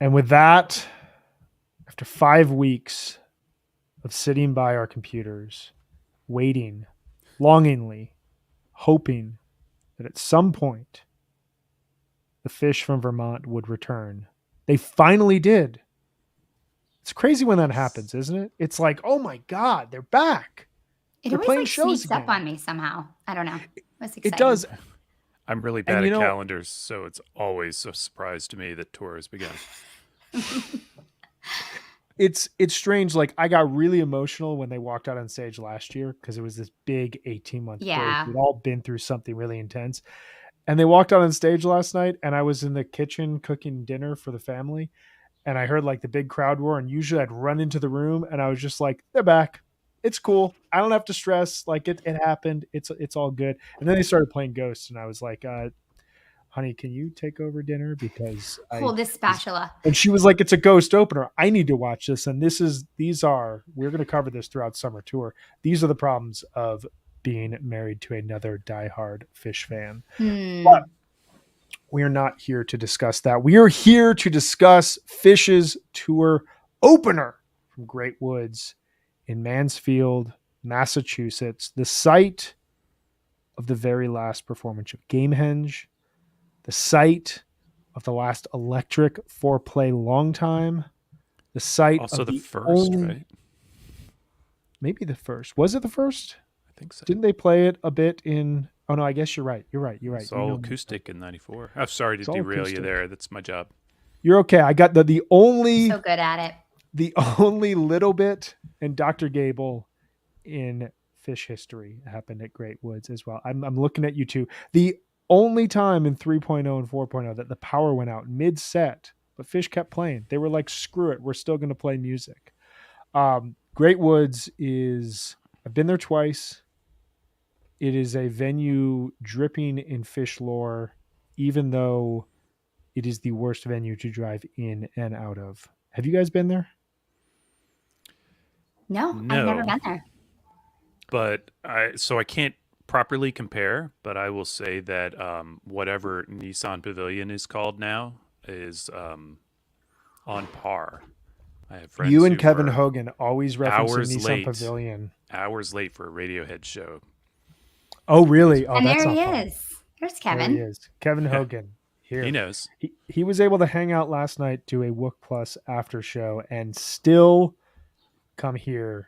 And with that, after 5 weeks of sitting by our computers, waiting, longingly, hoping that at some point the fish from Vermont would return, they finally did. It's crazy when that happens, isn't it? It's like, oh my God, they're back. It They're always playing like shows sneaks up again. on me somehow. I don't know. It's It exciting. does. I'm really And bad you at know, calendars, so it's always a surprise to me that tour has begun. it's strange. Like I got really emotional when they walked out on stage last year because it was this big 18-month break. Yeah. We'd all been through something really intense. And they walked out on stage last night, and I was in the kitchen cooking dinner for the family, and I heard like the big crowd roar, and usually I'd run into the room, and I was just like, they're back. It's cool. I don't have to stress. Like it happened. It's all good. And then they started playing Ghosts, and I was like, honey, can you take over dinner? Because Hold this spatula. and she was like, it's a Ghost opener. I need to watch this. And we're going to cover this throughout summer tour. These are the problems of being married to another diehard Fish fan. But we are not here to discuss that. We are here to discuss Fish's tour opener from Great Woods in Mansfield, Massachusetts, the site of the very last performance of Gamehenge, the site of the last Electric 4-play long time, the site Also of the first, right? Maybe the first. Was it the first? I think so. Didn't they play it a bit in? Oh no, I guess you're right. You're right. It's all acoustic in '94. I'm sorry to derail you there. That's my job. You're okay. I got the only so good at it. The only little bit in Dr. Gable in Fish history happened at Great Woods as well. I'm looking at you too. The only time in 3.0 and 4.0 that the power went out mid-set, but Fish kept playing. They were like, screw it, we're still going to play music. Great Woods I've been there twice. It is a venue dripping in Fish lore, even though it is the worst venue to drive in and out of. Have you guys been there? No, I've never been there. But I can't properly compare, but I will say that whatever Nissan Pavilion is called now is on par. I have friends. You and Kevin Hogan always referencing Nissan Pavilion. Hours late for a Radiohead show. Oh, really? Oh, and that's there he fun. is. There's Kevin. There he is. Kevin Hogan. Here. He knows. He was able to hang out last night, do a Wook Plus after show, and still come here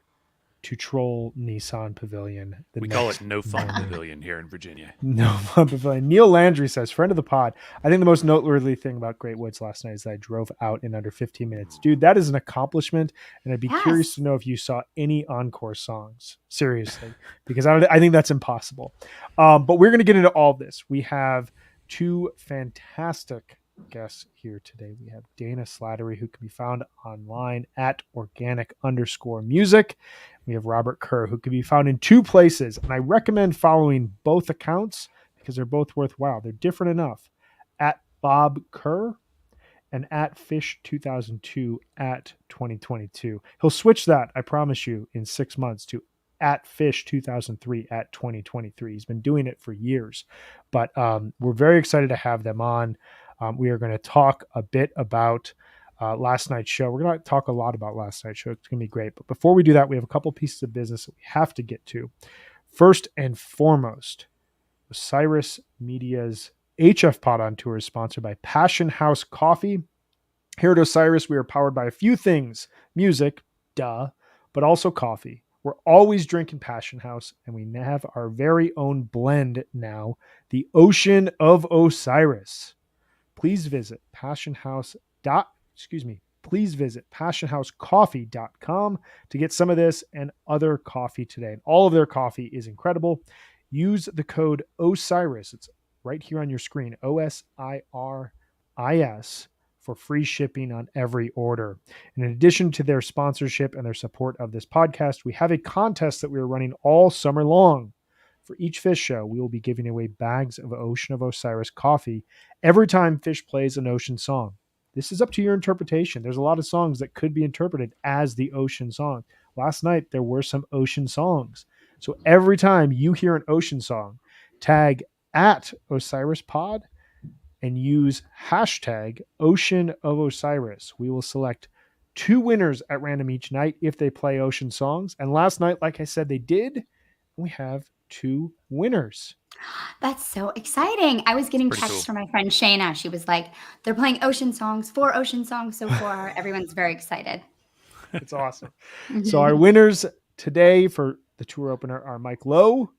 to troll Nissan Pavilion. We call it No Fun Pavilion here in Virginia. No Fun Pavilion. Neil Landry says, friend of the pod, I think the most noteworthy thing about Great Woods last night is that I drove out in under 15 minutes. Dude, that is an accomplishment, and I'd be curious to know if you saw any encore songs. Seriously, because I think that's impossible. But we're going to get into all of this. We have two fantastic guests here today. We have Dana Slattery, who can be found online at organic_music. We have Robert Kerr, who can be found in two places, and I recommend following both accounts because they're both worthwhile. They're different enough. At Bob Kerr and at Fish 2002 at 2022. He'll switch that, I promise you, in 6 months to at Fish 2003 at 2023. He's been doing it for years, but we're very excited to have them on. We are going to talk a bit about last night's show. We're going to talk a lot about last night's show. It's going to be great. But before we do that, we have a couple pieces of business that we have to get to. First and foremost, Osiris Media's HFPod on Tour is sponsored by Passion House Coffee. Here at Osiris, we are powered by a few things. Music, duh, but also coffee. We're always drinking Passion House, and we have our very own blend now, the Ocean of Osiris. Please visit passionhousecoffee.com to get some of this and other coffee today. And all of their coffee is incredible. Use the code OSIRIS. It's right here on your screen, OSIRIS, for free shipping on every order. And in addition to their sponsorship and their support of this podcast, we have a contest that we are running all summer long. For each Fish show, we will be giving away bags of Ocean of Osiris coffee every time Fish plays an Ocean song. This is up to your interpretation. There's a lot of songs that could be interpreted as the Ocean song. Last night, there were some Ocean songs. So every time you hear an Ocean song, tag at OsirisPod, and use hashtag Ocean of Osiris. We will select 2 winners at random each night if they play Ocean songs. And last night, like I said, they did. We have 2 winners. That's so exciting. I was getting texts from my friend Shayna. She was like, they're playing Ocean songs, 4 Ocean songs so far. Everyone's very excited. It's awesome. So our winners today for the tour opener are Mike Lowe,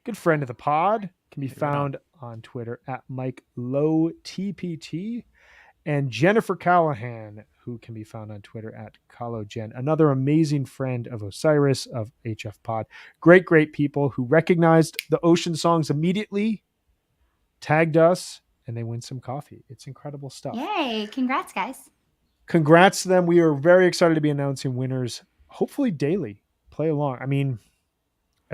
good friend of the pod, can be found on Twitter at Mike Lowe TPT, and Jennifer Callahan, who can be found on Twitter at ColoGen, another amazing friend of Osiris of HFPod. Great people who recognized the Ocean songs immediately, tagged us, and they win some coffee. It's incredible stuff. Yay. Congrats, guys. Congrats to them. We are very excited to be announcing winners, hopefully daily. Play along. I mean,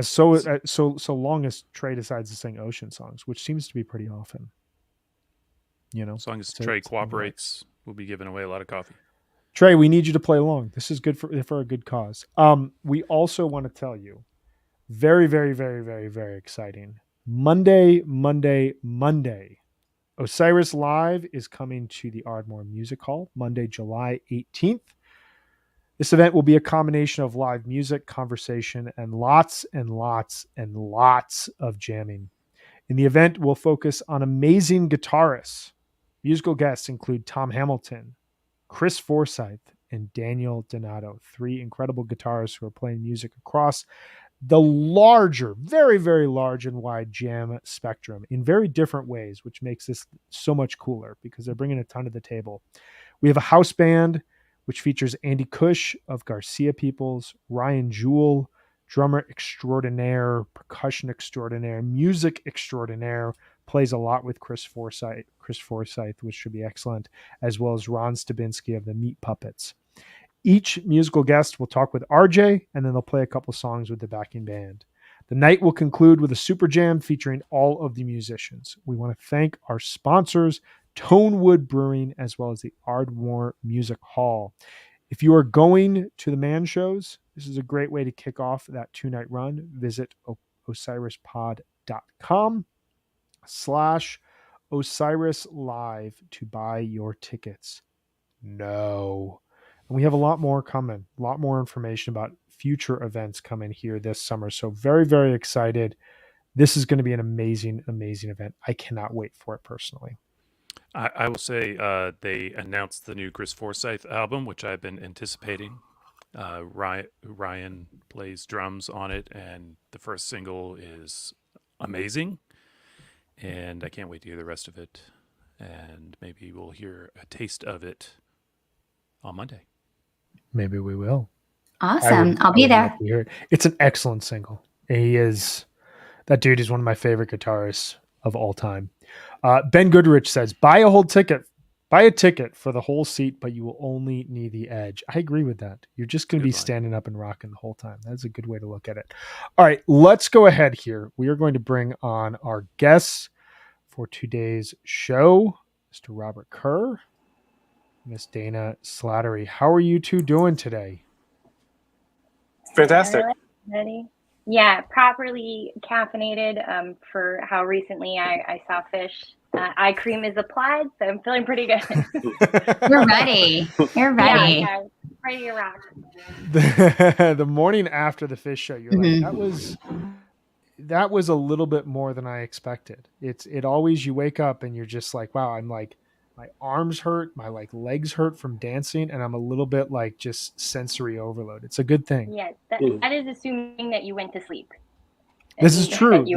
so long as Trey decides to sing Ocean songs, which seems to be pretty often. You know, as long as Trey cooperates, we'll be giving away a lot of coffee. Trey, we need you to play along. This is good for a good cause. We also want to tell you, very exciting. Monday. Osiris Live is coming to the Ardmore Music Hall Monday, July 18th. This event will be a combination of live music, conversation, and lots of jamming. In the event, we'll focus on amazing guitarists. Musical guests include Tom Hamilton, Chris Forsyth, and Daniel Donato, 3 incredible guitarists who are playing music across the larger, very large and wide jam spectrum in very different ways, which makes this so much cooler because they're bringing a ton to the table. We have a house band, which features Andy Cush of Garcia Peoples, Ryan Jewell, drummer extraordinaire, percussion extraordinaire, music extraordinaire, plays a lot with Chris Forsyth, which should be excellent, as well as Ron Stabinski of the Meat Puppets. Each musical guest will talk with RJ, and then they'll play a couple songs with the backing band. The night will conclude with a super jam featuring all of the musicians. We want to thank our sponsors, Tonewood Brewing, as well as the Ardmore Music Hall. If you are going to the man shows, this is a great way to kick off that 2-night run. Visit osirispod.com/Osiris Live to buy your tickets. No. And we have a lot more coming, a lot more information about future events coming here this summer. So very excited. This is going to be an amazing event. I cannot wait for it personally. I will say they announced the new Chris Forsyth album, which I've been anticipating. Ryan plays drums on it, and the first single is amazing. And I can't wait to hear the rest of it. And maybe we'll hear a taste of it on Monday. Maybe we will. Awesome. I'll be there. It's an excellent single. That dude is one of my favorite guitarists of all time. Ben Goodrich says, buy a ticket for the whole seat, but you will only need the edge. I agree with that. You're just going to be standing up and rocking the whole time. That's a good way to look at it. All right, let's go ahead here. We are going to bring on our guests for today's show, Mr. Robert Kerr, Miss Dana Slattery. How are you two doing today? Fantastic. Ready? Yeah, properly caffeinated for how recently I saw fish. Eye cream is applied, so I'm feeling pretty good. You're ready. You're ready. Yeah, ready to rock. The morning after the fish show, you're like, that was a little bit more than I expected. It always, you wake up and you're just like, wow, I'm like, my arms hurt, my legs hurt from dancing, and I'm a little bit like just sensory overload. It's a good thing. Yeah, that is assuming that you went to sleep. This is true. But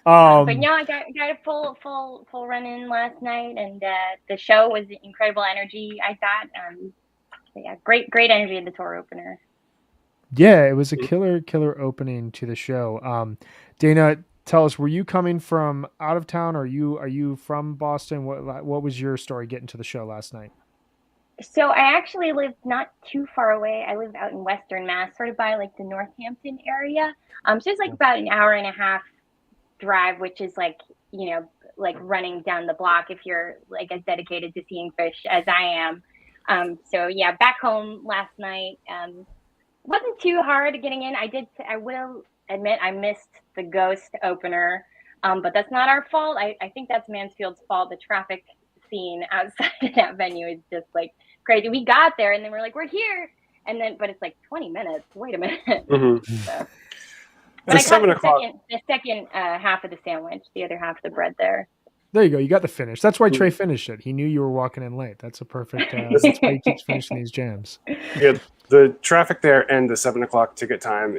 no, I got a full run in last night, and the show was incredible energy. I thought, yeah, great energy in the tour opener. Yeah, it was a killer opening to the show. Dana, tell us, were you coming from out of town? Or are you from Boston? What was your story getting to the show last night? So I actually live not too far away. I live out in Western Mass, sort of by like the Northampton area. So it's like about an hour and a half drive, which is like, like running down the block if you're like as dedicated to seeing fish as I am. So yeah, back home last night. Wasn't too hard getting in. I will admit I missed the Ghost opener. But that's not our fault. I think that's Mansfield's fault. The traffic scene outside of that venue is just like crazy. We got there and then we're like, we're here. And then, but it's like 20 minutes. Wait a minute. Mm-hmm. So, but I got the second half of the sandwich, the other half of the bread there. There you go. You got the finish. That's why Trey finished it. He knew you were walking in late. That's a perfect. That's why he keeps finishing these jams. Yeah, the traffic there and the 7 o'clock ticket time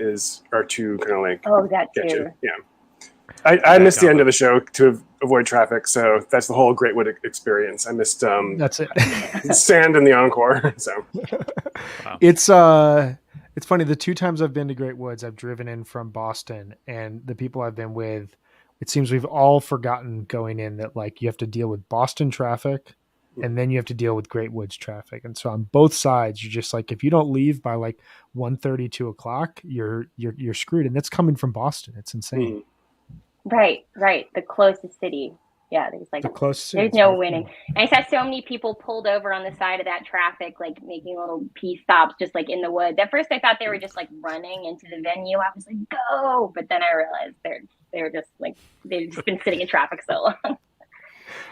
are two kind of like. Oh, that too. Yeah. I missed the end of the show to avoid traffic, so that's the whole Great Wood experience. I missed that's it. sand in the encore. So Wow. It's funny. The 2 times I've been to Great Woods, I've driven in from Boston, and the people I've been with, it seems we've all forgotten going in that like you have to deal with Boston traffic, and then you have to deal with Great Woods traffic. And so on both sides, you're just like, if you don't leave by like 1:30, 2 o'clock, you're screwed. And that's coming from Boston. It's insane. Right. The closest city. Yeah, there's no winning. And I saw so many people pulled over on the side of that traffic, like making little pee stops, just like in the woods. At first, I thought they were just like running into the venue. I was like, go! But then I realized they're just like they've just been sitting in traffic so long.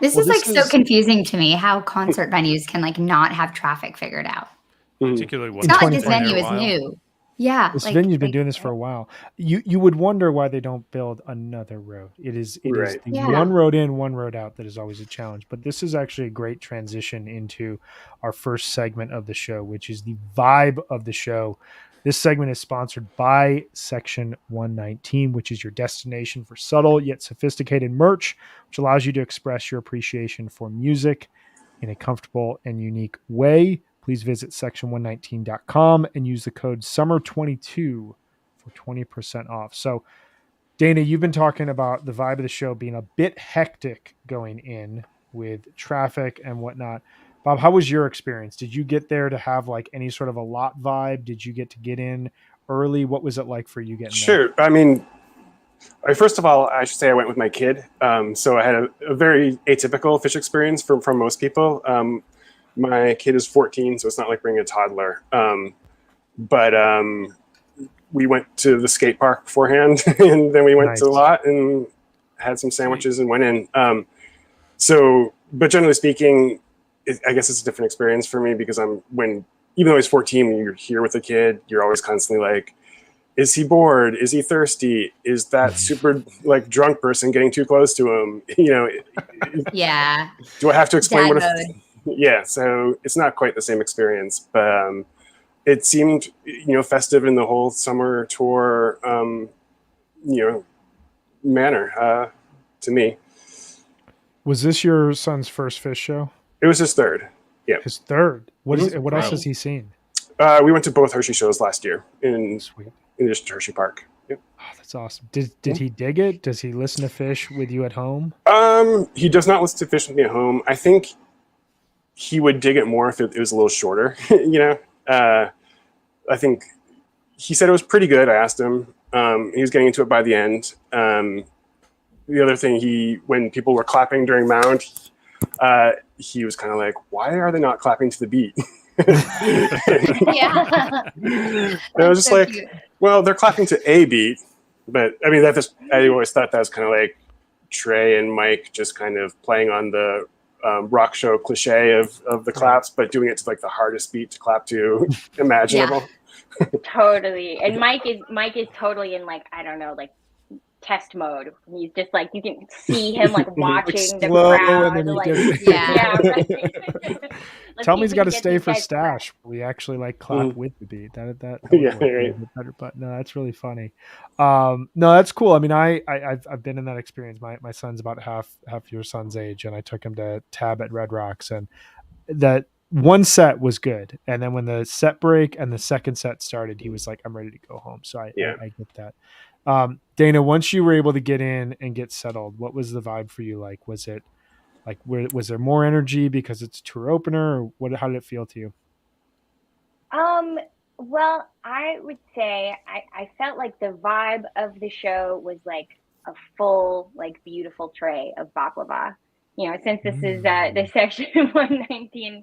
This is so confusing to me how concert venues can like not have traffic figured out. Particularly it's not like this venue is new. Yeah, this venue's been doing this for a while. You would wonder why they don't build another road. It is the one road in, one road out that is always a challenge. But this is actually a great transition into our first segment of the show, which is the vibe of the show. This segment is sponsored by Section 119, which is your destination for subtle yet sophisticated merch, which allows you to express your appreciation for music in a comfortable and unique way. Please visit section119.com and use the code SUMMER22 for 20% off. So, Dana, you've been talking about the vibe of the show being a bit hectic going in with traffic and whatnot. Bob, how was your experience? Did you get there to have like any sort of a lot vibe? Did you get to get in early? What was it like for you getting there? Sure. I mean, first of all, I should say I went with my kid. So I had a very atypical Phish experience from most people. My kid is 14, so it's not like bringing a toddler. But we went to the skate park beforehand, and then we went to the lot and had some sandwiches and went in. But generally speaking, I guess it's a different experience for me because even though he's 14, when you're here with a kid, you're always constantly like, is he bored? Is he thirsty? Is that super like drunk person getting too close to him? Yeah. Do I have to explain Yeah, so it's not quite the same experience, but it seemed, festive in the whole summer tour, manner to me. Was this your son's first Phish show? It was his third. Yeah, his third. What else has he seen? We went to both Hershey shows last year in addition to Hershey Park. Yep. Oh, that's awesome. Did he dig it? Does he listen to Phish with you at home? He does not listen to Phish with me at home. I think he would dig it more if it was a little shorter. I think he said it was pretty good. I asked him. He was getting into it by the end. The other thing, when people were clapping during Mound, he was kind of like, "Why are they not clapping to the beat?" Yeah. And I was just like, cute. Well, they're clapping to a beat, but I mean, I always thought that was kind of like Trey and Mike just kind of playing on the rock show cliche of the claps, but doing it to like the hardest beat to clap to imaginable. Yeah. Totally. And Mike is totally in like, I don't know, like test mode. He's just like, you can see him like watching the crowd. Like, right. Tell me he's got to stay for stash. We actually like clap with the beat. That better. But no, that's really funny. No, that's cool. I mean, I've been in that experience. My son's about half your son's age, and I took him to Tab at Red Rocks, and that one set was good. And then when the set break and the second set started, he was like, I'm ready to go home. So I get that. Dana, once you were able to get in and get settled, what was the vibe for you like? Was it like, was there more energy because it's a tour opener, or how did it feel to you? Well, I would say I felt like the vibe of the show was like a full, like beautiful tray of baklava. Since this is the Section 119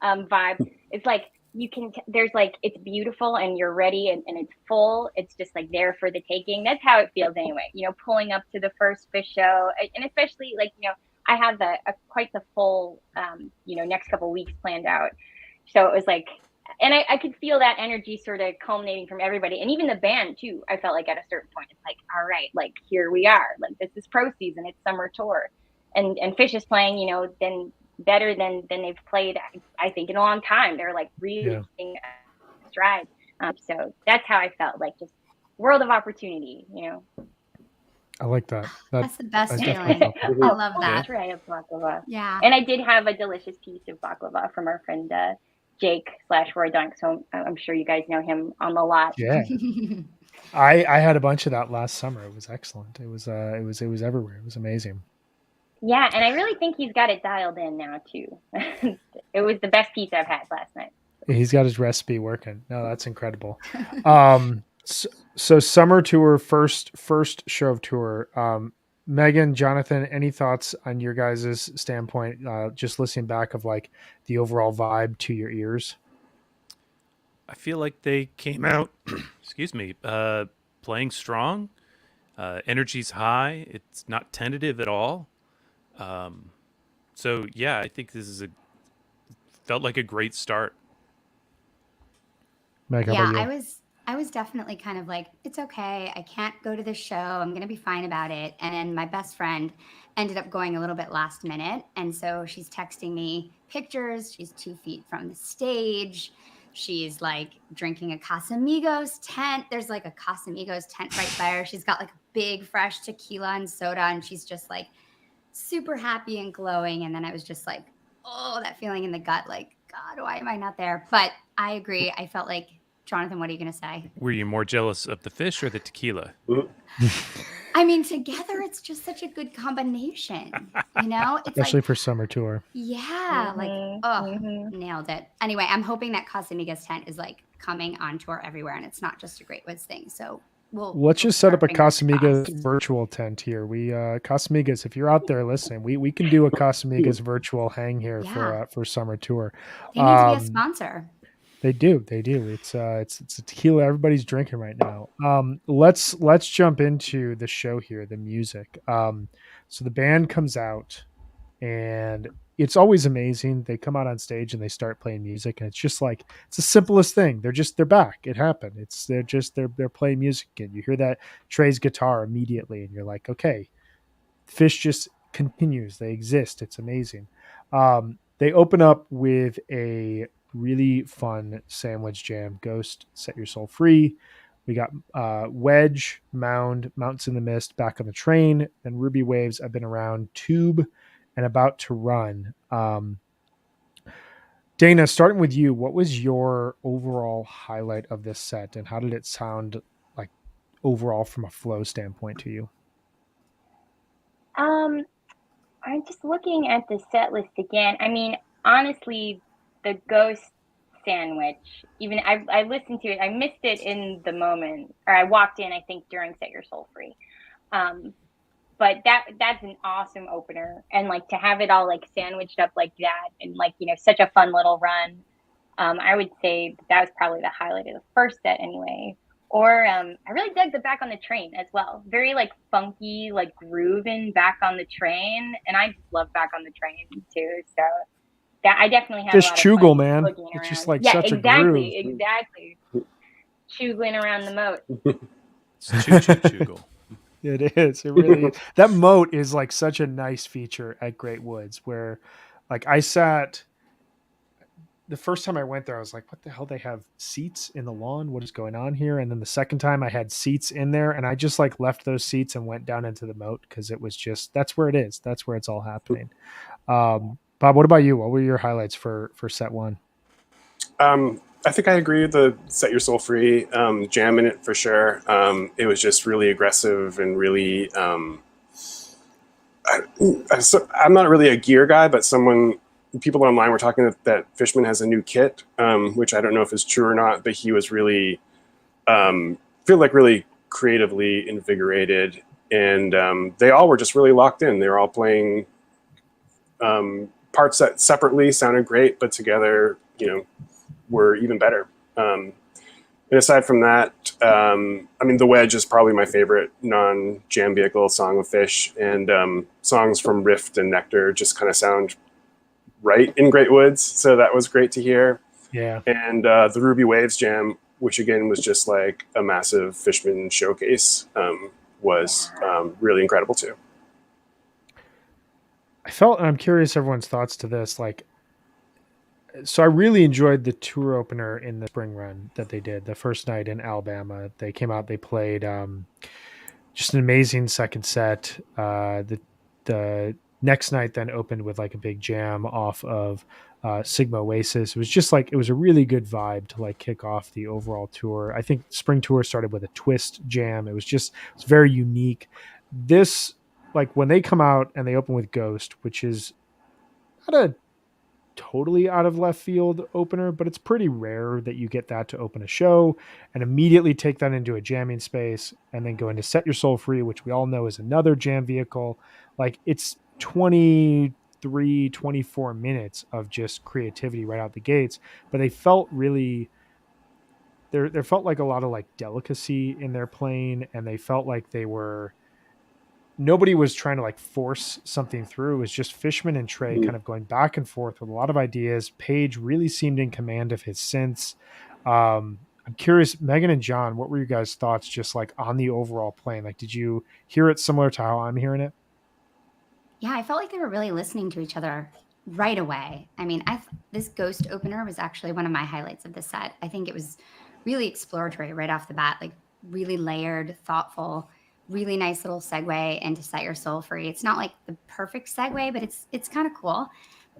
vibe, it's like you can, there's like, it's beautiful and you're ready and it's full. It's just like there for the taking. That's how it feels anyway, you know, pulling up to the first fish show. And especially like, you know, I have quite the full, you know, next couple of weeks planned out. So it was like, and I could feel that energy sort of culminating from everybody. And even the band too, I felt like at a certain point, it's like, all right, like here we are, like this is pro season, it's summer tour. And Fish is playing, you know, then better than they've played, I think, in a long time. They're like really taking a stride. So that's how I felt, like just world of opportunity, you know. I like that. That's the best feeling. I love that. Tray of baklava. Yeah. And I did have a delicious piece of baklava from our friend Jake / Roy Dunk. So I'm sure you guys know him on the lot. Yeah. I had a bunch of that last summer. It was excellent. It was everywhere. It was amazing. Yeah, and I really think he's got it dialed in now too. It was the best piece I've had last night. He's got his recipe working. No, that's incredible. So summer tour, first show of tour. Megan, Jonathan, any thoughts on your guys' standpoint? Just listening back of like the overall vibe to your ears. I feel like they came out, excuse me, playing strong. Energy's high. It's not tentative at all. So yeah, I think this felt like a great start. Meg, how about you? I was definitely kind of like, it's okay. I can't go to the show. I'm going to be fine about it. And then my best friend ended up going a little bit last minute. And so she's texting me pictures. She's 2 feet from the stage. She's like drinking a Casamigos tent. There's like a Casamigos tent right by her. She's got like a big fresh tequila and soda. And she's just like super happy and glowing. And then I was just like, oh, that feeling in the gut. Like, God, why am I not there? But I agree. I felt like, Jonathan, what are you going to say? Were you more jealous of the fish or the tequila? I mean, together, it's just such a good combination, you know? It's especially like, for summer tour. Yeah, nailed it. Anyway, I'm hoping that Casamigos tent is like coming on tour everywhere and it's not just a Great Woods thing. So let's just set up a Casamigos virtual tent here. We Casamigos, if you're out there listening, we can do a Casamigos virtual hang here for summer tour. They need to be a sponsor. They do. It's a tequila everybody's drinking right now. Let's jump into the show here, the music. So the band comes out and it's always amazing. They come out on stage and they start playing music and it's just like, it's the simplest thing. They're back. It happened. They're playing music and you hear that Trey's guitar immediately and you're like, okay, Fish just continues. They exist. It's amazing. They open up with a really fun sandwich jam. Ghost, Set Your Soul Free. We got Wedge, Mound, Mountains in the Mist, Back on the Train, and Ruby Waves, I've Been Around, Tube, and About to Run. Dana, starting with you, what was your overall highlight of this set and how did it sound like overall from a flow standpoint to you? I'm just looking at the set list again. I mean, honestly, the Ghost sandwich, even I listened to it, I missed it in the moment, or I walked in, I think, during Set Your Soul Free. But that's an awesome opener. And like to have it all like sandwiched up like that and like, you know, such a fun little run. I would say that was probably the highlight of the first set anyway. Or I really dug the Back on the Train as well. Very like funky, like grooving Back on the Train. And I just love Back on the Train too. So that I definitely had just a lot chuggle, of fun man. looking It's around. just like such a groove. Exactly. Chugling around the moat. It's chuggle. It is. It really is. That moat is like such a nice feature at Great Woods where like I sat the first time I went there, I was like, what the hell? They have seats in the lawn. What is going on here? And then the second time I had seats in there and I just like left those seats and went down into the moat because it was just, that's where it is. That's where it's all happening. Bob, what about you? What were your highlights for set one? I think I agree with the Set Your Soul Free jam in it for sure. It was just really aggressive and really, I'm not really a gear guy, but people online were talking that Fishman has a new kit, which I don't know if is true or not, but he was really, feel like really creatively invigorated. And they all were just really locked in. They were all playing parts that separately sounded great, but together, you know, were even better. And aside from that, I mean, the Wedge is probably my favorite non-jam vehicle song of Fish, and songs from Rift and Nectar just kind of sound right in Great Woods, so that was great to hear. Yeah. And the Ruby Waves jam, which again was just like a massive Fishman showcase, was really incredible too. I felt, and I'm curious everyone's thoughts to this, like, so I really enjoyed the tour opener in the spring run that they did the first night in Alabama. They came out, they played just an amazing second set. The next night then opened with like a big jam off of Sigma Oasis. It was just like, it was a really good vibe to like kick off the overall tour. I think spring tour started with a twist jam. It was very unique. This, like when they come out and they open with Ghost, which is not a totally out of left field opener, but it's pretty rare that you get that to open a show and immediately take that into a jamming space and then go into Set Your Soul Free, which we all know is another jam vehicle. Like it's 23, 24 minutes of just creativity right out the gates, but they felt really, there felt like a lot of like delicacy in their playing, and they felt like nobody was trying to like force something through. It was just Fishman and Trey kind of going back and forth with a lot of ideas. Paige really seemed in command of his synths. I'm curious, Megan and John, what were you guys' thoughts just like on the overall playing? Like, did you hear it similar to how I'm hearing it? Yeah, I felt like they were really listening to each other right away. I mean, this Ghost opener was actually one of my highlights of the set. I think it was really exploratory right off the bat, like really layered, thoughtful, really nice little segue into Set Your Soul Free. It's not like the perfect segue, but it's kind of cool.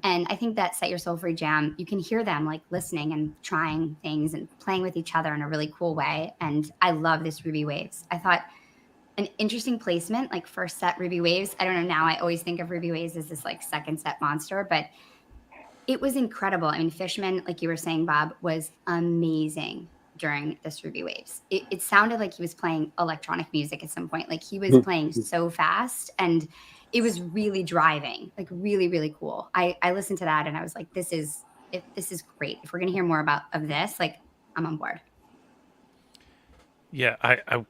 And I think that Set Your Soul Free jam, you can hear them like listening and trying things and playing with each other in a really cool way. And I love this Ruby Waves. I thought an interesting placement, like first set Ruby Waves. I don't know, now I always think of Ruby Waves as this like second set monster, but it was incredible. I mean, Fishman, like you were saying, Bob, was amazing during this Ruby Waves. It sounded like he was playing electronic music at some point. Like he was playing so fast, and it was really driving, like really, really cool. I listened to that and I was like, this is great. If we're going to hear more of this, like I'm on board. Yeah, I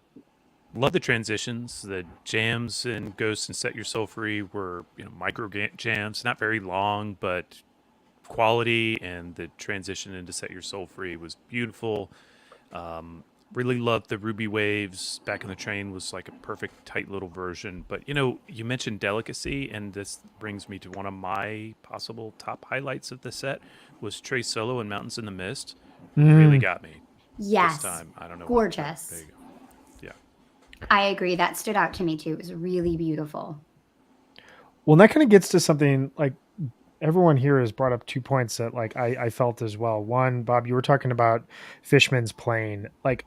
love the transitions. The jams in Ghost and Set Your Soul Free were, micro jams, not very long, but quality, and the transition into Set Your Soul Free was beautiful. Really loved the Ruby Waves. Back in the Train was like a perfect tight little version. But you mentioned delicacy, and this brings me to one of my possible top highlights of the set was Trey's solo in Mountains in the Mist. Really got me. Yes, this time. I don't know. Gorgeous. There you go. Yeah, I agree. That stood out to me too. It was really beautiful. Well, and that kind of gets to something like everyone here has brought up 2 points that like I felt as well. One, Bob, you were talking about Fishman's playing. Like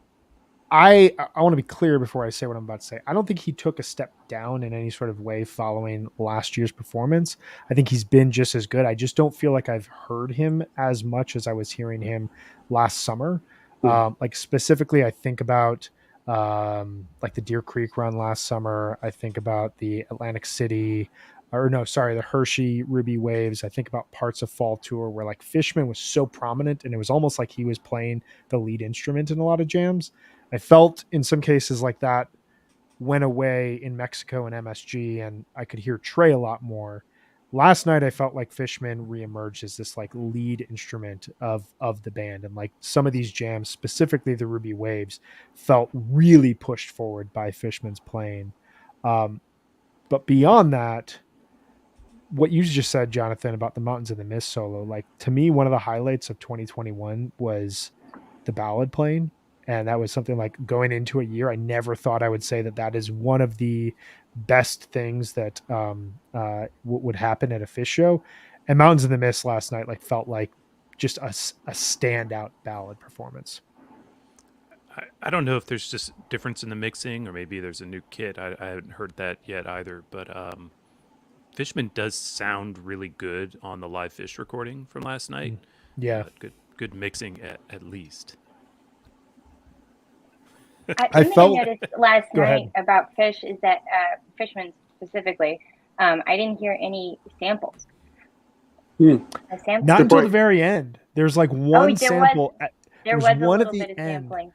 I want to be clear before I say what I'm about to say. I don't think he took a step down in any sort of way following last year's performance. I think he's been just as good. I just don't feel like I've heard him as much as I was hearing him last summer. Like specifically, I think about like the Deer Creek run last summer. I think about the Atlantic City, the Hershey Ruby Waves. I think about parts of Fall Tour where like Fishman was so prominent and it was almost like he was playing the lead instrument in a lot of jams. I felt in some cases like that went away in Mexico and MSG, and I could hear Trey a lot more. Last night, I felt like Fishman reemerged as this like lead instrument of the band, and like some of these jams, specifically the Ruby Waves, felt really pushed forward by Fishman's playing. But beyond that, what you just said, Jonathan, about the Mountains in the Mist solo, like to me, one of the highlights of 2021 was the ballad playing. And that was something like going into a year, I never thought I would say that is one of the best things that would happen at a Fish show. And Mountains in the Mist last night like felt like just a standout ballad performance. I don't know if there's just difference in the mixing, or maybe there's a new kit. I haven't heard that yet either. But Fishman does sound really good on the live Fish recording from last night. Yeah, good mixing at least. I felt noticed last Go night ahead. about Fish is that Fishman specifically, I didn't hear any samples. Not until the very end. There's like one sample. There There's was a one at little the bit of end. sampling.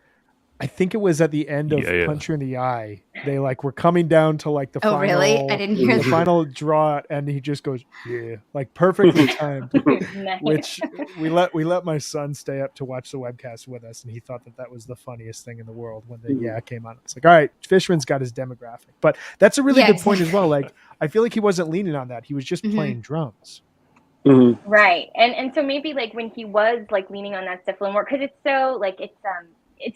I think it was at the end of Yeah. Punch You in the Eye. They like were coming down to like the Oh, final, really? I didn't hear the that. final draw, and he just goes, "Yeah," like perfectly timed. Nice. Which we let my son stay up to watch the webcast with us, and he thought that was the funniest thing in the world when the "Yeah" came on. It's like, all right, Fishman's got his demographic, but that's a really Yeah, good point as well. Like, I feel like he wasn't leaning on that; he was just playing drums. Mm-hmm. Right. And so maybe like when he was like leaning on that stuff a little more, because it's so like it's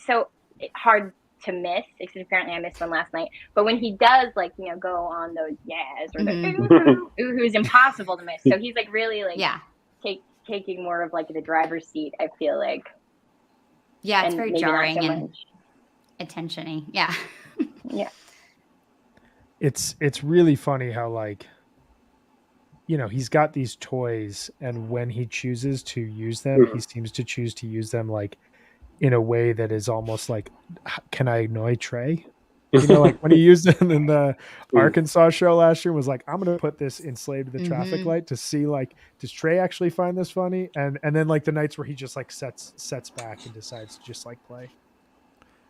so hard to miss, because apparently I missed one last night. But when he does like, you know, go on those yes or the ooh-hoo's impossible to miss. So he's like really like taking more of like the driver's seat, I feel like. Yeah, it's very jarring so and attention-y. Yeah. Yeah. It's really funny how like, you know, he's got these toys, and when he chooses to use them, he seems to choose to use them like in a way that is almost like, can I annoy Trey? You know, like when he used it in the Arkansas show last year, was like, I'm gonna put this enslaved to the traffic light to see like, does Trey actually find this funny? And then like the nights where he just like sets back and decides to just like play.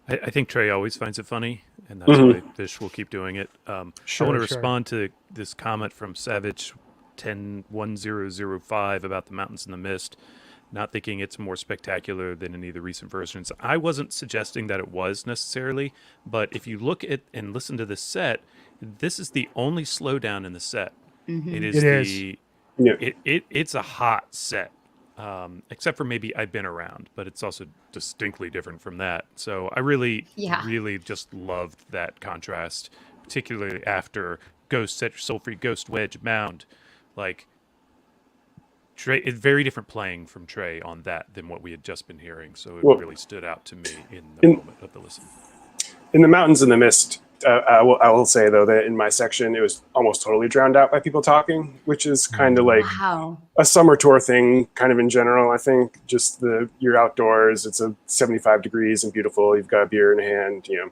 I think Trey always finds it funny, and that's why Fish will keep doing it. I want to respond to this comment from Savage 101005 about the Mountains in the Mist, not thinking it's more spectacular than any of the recent versions. I wasn't suggesting that it was necessarily, but if you look at and listen to the set, this is the only slowdown in the set. It's a hot set. Except for maybe I've Been Around, but it's also distinctly different from that. So I really just loved that contrast, particularly after Ghost, Set Your Soul Free, Ghost, Wedge, Mound. Like, Trey, it's very different playing from Trey on that than what we had just been hearing. So it really stood out to me in the moment of the listen. In the Mountains in the Mist, I will say though that in my section it was almost totally drowned out by people talking, which is kind of like a summer tour thing, kind of in general. I think just you're outdoors, it's 75 degrees and beautiful. You've got a beer in hand, you know.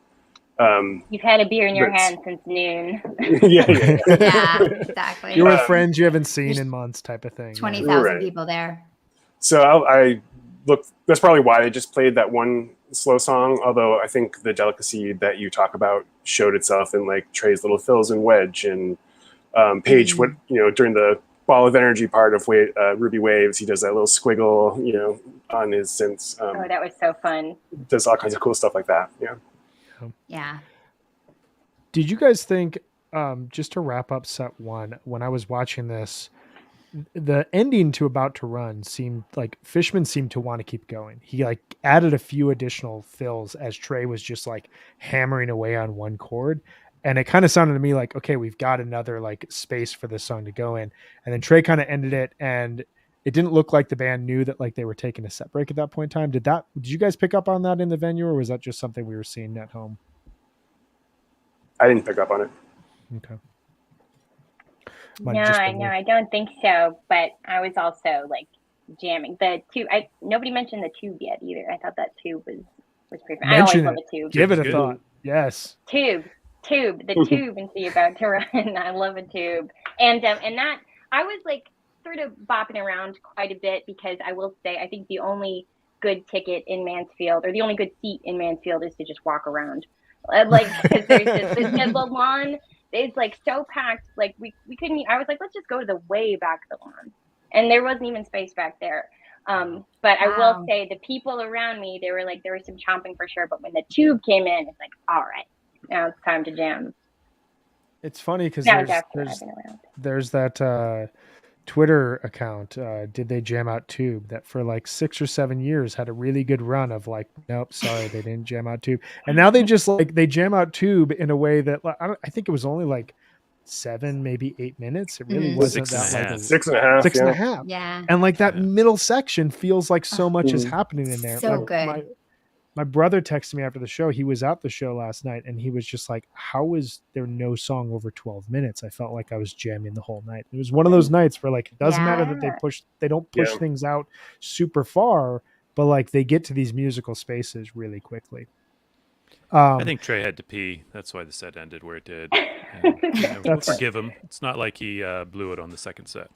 You've had a beer in your hand since noon. Yeah, exactly. You're with friends you haven't seen in months, type of thing. 20,000 people there. So I look. That's probably why they just played that one slow song. Although I think the delicacy that you talk about showed itself in like Trey's little fills and Wedge and Paige. What during the Ball of Energy part of Ruby Waves, he does that little squiggle, on his synths. Oh, that was so fun. Does all kinds of cool stuff like that. Yeah. Yeah. Did you guys think, just to wrap up set one, when I was watching this, the ending to About to Run seemed like Fishman seemed to want to keep going. He like added a few additional fills as Trey was just like hammering away on one chord. And it kind of sounded to me like, okay, we've got another like space for this song to go in. And then Trey kind of ended it, and it didn't look like the band knew that like they were taking a set break at that point in time. Did you guys pick up on that in the venue, or was that just something we were seeing at home? I didn't pick up on it. Okay. No, I don't think so. But I was also like jamming the tube. Nobody mentioned the tube yet either. I thought that tube was pretty fun. I always love a tube. Give it a thought. Yes. Tube, the tube, and see About to Run. I love a tube, and that I was like sort of bopping around quite a bit, because I will say I think the only good ticket in Mansfield, or the only good seat in Mansfield, is to just walk around. Like, because there's the lawn is like so packed, like we couldn't. I was like, let's just go to the way back of the lawn, and there wasn't even space back there. But I will say the people around me, there was some chomping for sure. But when the tube came in, it's like, all right, now it's time to jam. It's funny because there's that Twitter account, Did They Jam Out Tube, that for like 6 or 7 years had a really good run of like, nope, sorry, they didn't jam out Tube. And now they just like, they jam out Tube in a way that I think it was only like 7, maybe 8 minutes. It really wasn't that like 6.5. 6.5. Yeah. And like that middle section feels like so much is happening in there. So good. My brother texted me after the show. He was at the show last night, and he was just like, how is there no song over 12 minutes? I felt like I was jamming the whole night. It was one of those nights where like, it doesn't matter that they don't push things out super far, but like they get to these musical spaces really quickly. I think Trey had to pee. That's why the set ended where it did. And, we'll forgive him. It's not like he blew it on the second set.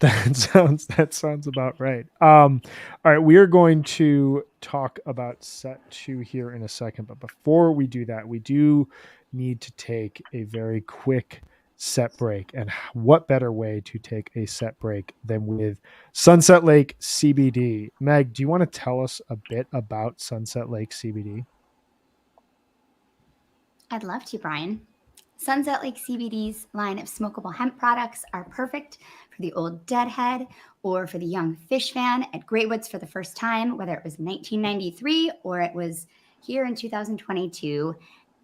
That sounds about right. All right, we are going to talk about set 2 here in a second, but before we do that, we do need to take a very quick set break. And what better way to take a set break than with Sunset Lake CBD? Meg, do you want to tell us a bit about Sunset Lake CBD? I'd love to, Brian. Sunset Lake CBD's line of smokable hemp products are perfect for the old deadhead or for the young fish fan at Great Woods for the first time, whether it was 1993 or it was here in 2022.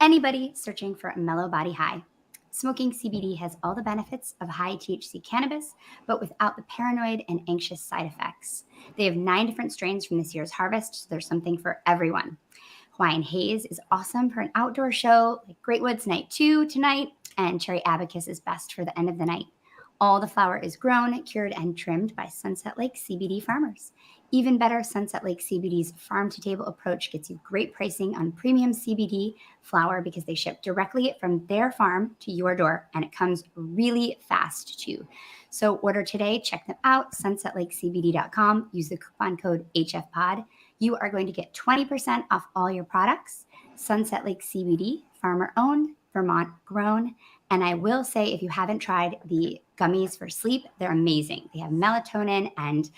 Anybody searching for a mellow body high. Smoking CBD has all the benefits of high THC cannabis, but without the paranoid and anxious side effects. They have 9 different strains from this year's harvest, so there's something for everyone. Hawaiian Haze is awesome for an outdoor show like Great Woods Night 2 tonight, and Cherry Abacus is best for the end of the night. All the flower is grown, cured, and trimmed by Sunset Lake CBD farmers. Even better, Sunset Lake CBD's farm-to-table approach gets you great pricing on premium CBD flower because they ship directly from their farm to your door, and it comes really fast too. So order today, check them out, sunsetlakecbd.com, use the coupon code HFPod. You are going to get 20% off all your products. Sunset Lake CBD, farmer owned, Vermont grown. And I will say, if you haven't tried the gummies for sleep, they're amazing. They have melatonin and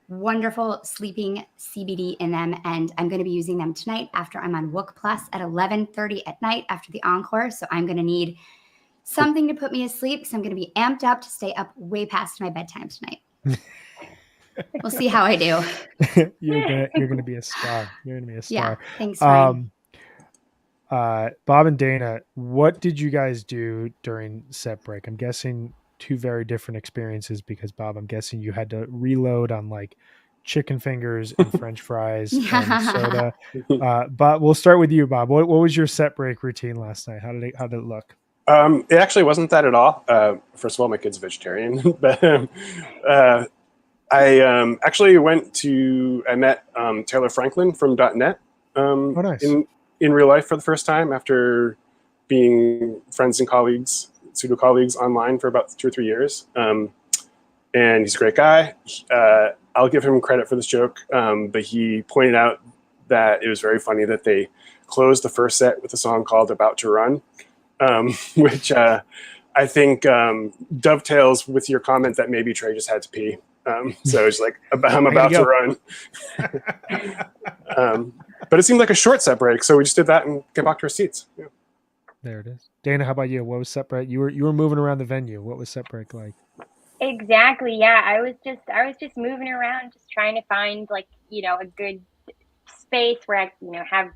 wonderful sleeping CBD in them. And I'm going to be using them tonight after I'm on Wook Plus at 11:30 at night after the encore. So I'm going to need something to put me asleep because I'm going to be amped up to stay up way past my bedtime tonight. We'll see how I do. You're gonna be a star. You're gonna be a star. Yeah, thanks, Ryan. Bob and Dana, what did you guys do during set break? I'm guessing 2 very different experiences because Bob, I'm guessing you had to reload on like chicken fingers and French fries and soda. But we'll start with you, Bob. What was your set break routine last night? How did it look? It actually wasn't that at all. First of all, my kid's a vegetarian, but I actually I met Taylor Franklin from .NET Nice. in real life for the first time after being friends and colleagues, pseudo colleagues online for about 2 or 3 years. And he's a great guy. I'll give him credit for this joke, but he pointed out that it was very funny that they closed the first set with a song called "About to Run," which I think dovetails with your comment that maybe Trey just had to pee. So it's like, I'm about to run. But it seemed like a short set break, so we just did that and get back to our seats. Yeah. There it is. Dana, how about you? What was set break? You were moving around the venue. What was set break like? Exactly. Yeah, I was just moving around, just trying to find like, a good space where I,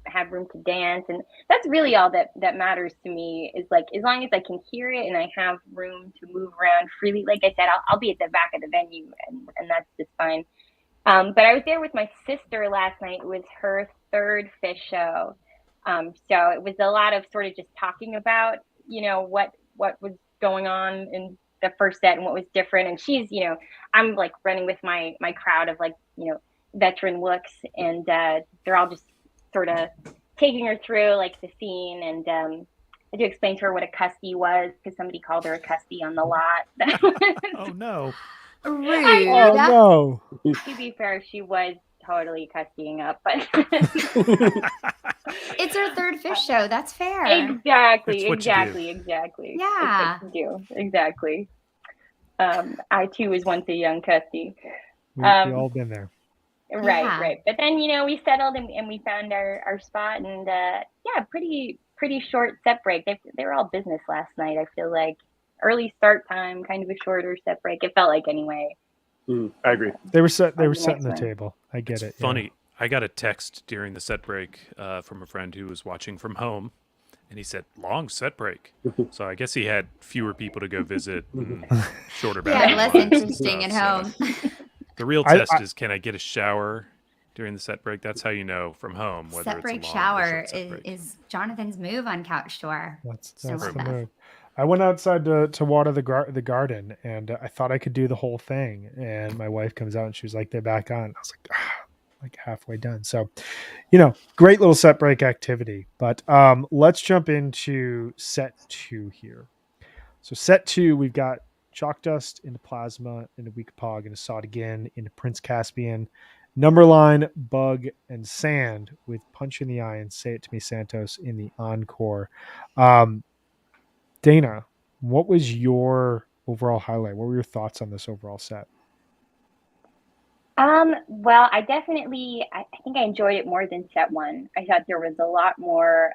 have room to dance, and that's really all that matters to me. Is like, as long as I can hear it and I have room to move around freely. Like I said, I'll be at the back of the venue, and that's just fine. But I was there with my sister last night. It was her 3rd Fish show, so it was a lot of sort of just talking about what was going on in the first set and what was different. And she's I'm like running with my crowd of like veteran looks, and they're all just sort of taking her through like the scene, and I do explain to her what a custy was because somebody called her a custy on the lot. Oh no. Rude. Oh no. To be fair, she was totally custying up, but It's her 3rd Fish show. That's fair. exactly. It's what you do. Yeah. It's what you do. Exactly. I too was once a young custy. We all been there. Right, Yeah. right. But then, we settled and we found our spot, and pretty short set break. They were all business last night. I feel like early start time, kind of a shorter set break. It felt like anyway. I agree. They were setting Nice the one. table. I get it. Funny. Yeah. I got a text during the set break from a friend who was watching from home, and he said, "Long set break." So I guess he had fewer people to go visit, and shorter Yeah, bathroom less lines and interesting at stuff, home. so the real test is, can I get a shower during the set break? That's how you know from home whether Set it's break a long or shower short set break. is Jonathan's move on Couch Tour. That's So the love that. move. I went outside to water the garden, and I thought I could do the whole thing. And my wife comes out and she was like, "They're back on." I was like halfway done. So, great little set break activity. But let's jump into set 2 here. So set 2, we've got Chalk Dust into Plasma, into Weekapog, into Saw It Again, into Prince Caspian, Numberline, Bug, and Sand with Punch in the Eye and Say It To Me Santos in the encore. Dana, what was your overall highlight? What were your thoughts on this overall set? Well, I think I enjoyed it more than set one. I thought there was a lot more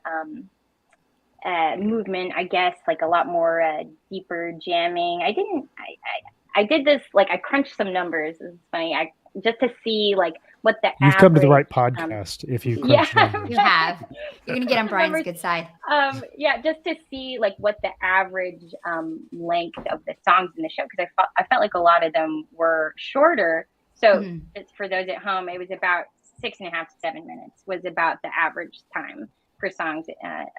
movement, I guess, like a lot more deeper jamming. I did this, like, I crunched some numbers. It's funny. Just to see like what the You've average, come to the right podcast if you crunch numbers. You have. You're gonna get on Brian's good side. Yeah, just to see like what the average length of the songs in the show, because I felt like a lot of them were shorter. So it's, for those at home, it was about 6.5 to 7 minutes was about the average time for songs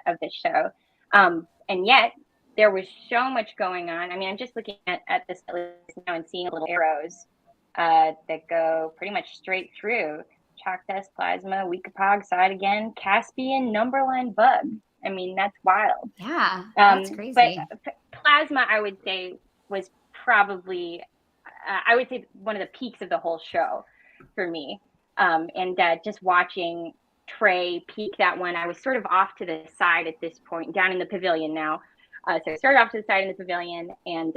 of the show. And yet there was so much going on. I mean, I'm just looking at this list now and seeing little arrows that go pretty much straight through. Chalk Dust, Plasma, Weekapog, Saw It Again, Caspian, Numberline, Bug. I mean, that's wild. Yeah, that's crazy. But Plasma, I would say, was probably, I would say, one of the peaks of the whole show for me. And just watching Trey peak that one, I was sort of off to the side at this point, down in the pavilion now. So I started off to the side in the pavilion, and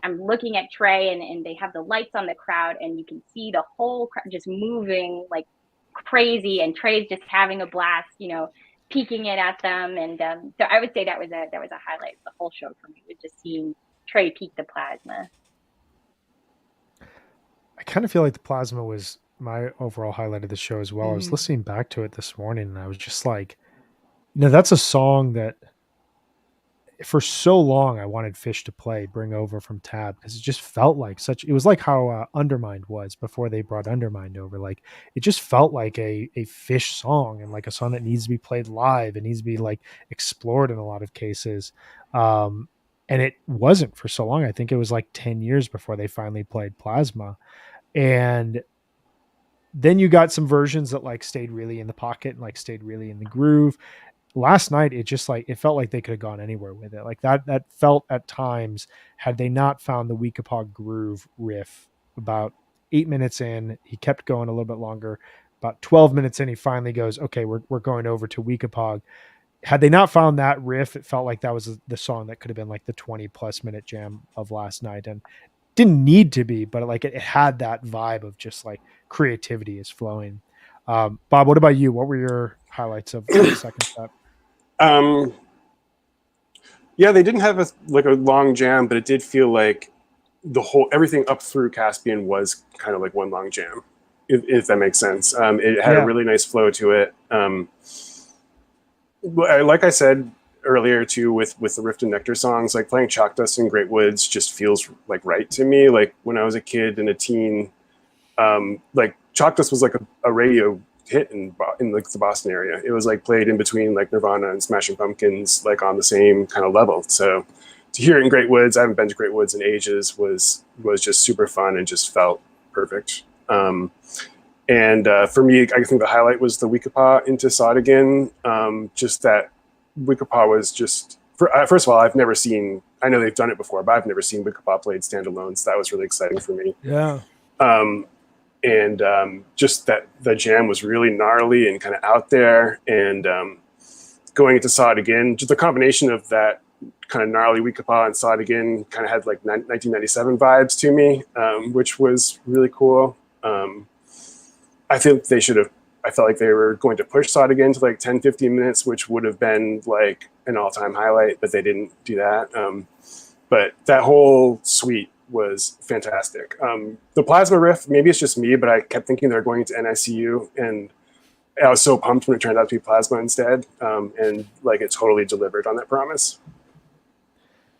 I'm looking at Trey, and they have the lights on the crowd, and you can see the whole crowd just moving like crazy, and Trey's just having a blast, peeking it at them. And so I would say that was a highlight of the whole show for me, was just seeing Trey peek the Plasma. I kind of feel like the Plasma was my overall highlight of the show as well. I was listening back to it this morning, and I was just like, that's a song that for so long I wanted Fish to bring over from Tab, because it just felt like it was like how Undermined was before they brought Undermined over. Like, it just felt like a Fish song, and like a song that needs to be played live and needs to be like explored in a lot of cases. And it wasn't for so long. I think it was like 10 years before they finally played Plasma. And then you got some versions that like stayed really in the pocket and like stayed really in the groove. Last night, it just it felt like they could have gone anywhere with it. Like that felt at times, had they not found the Weekapog groove riff about 8 minutes in, he kept going a little bit longer. About 12 minutes in, he finally goes, okay, we're going over to Weekapog. Had they not found that riff, it felt like that was the song that could have been like the 20+ minute jam of last night. And didn't need to be, but like it had that vibe of just like creativity is flowing. Bob, what about you? What were your highlights of the second set? Yeah, they didn't have a long jam, but it did feel like everything up through Caspian was kind of like one long jam, if that makes sense. It had a really nice flow to it. Like I said earlier too, with the Rift and Nectar songs, like playing Chalk Dust in Great Woods just feels like right to me. Like when I was a kid and a teen, like Chalk Dust was like a radio hit in like the Boston area. It was like played in between like Nirvana and Smashing Pumpkins, like on the same kind of level. So to hear it in Great Woods, I haven't been to Great Woods in ages, was just super fun and just felt perfect. And for me, I think the highlight was the Weekapog into Saw It Again. Just that Weekapog was just, first of all, I've never seen, I know they've done it before, but I've never seen Weekapog played standalone. So that was really exciting for me. Yeah. And just that the jam was really gnarly and kind of out there. And going into Saw It Again, just the combination of that kind of gnarly Weekapog and Saw It Again kind of had like 1997 vibes to me, which was really cool. I think I felt like they were going to push Saw It Again to like 10, 15 minutes, which would have been like an all-time highlight, but they didn't do that. But that whole suite was fantastic. The Plasma riff, maybe it's just me, but I kept thinking they're going to NICU, and I was so pumped when it turned out to be Plasma instead. And like it totally delivered on that promise.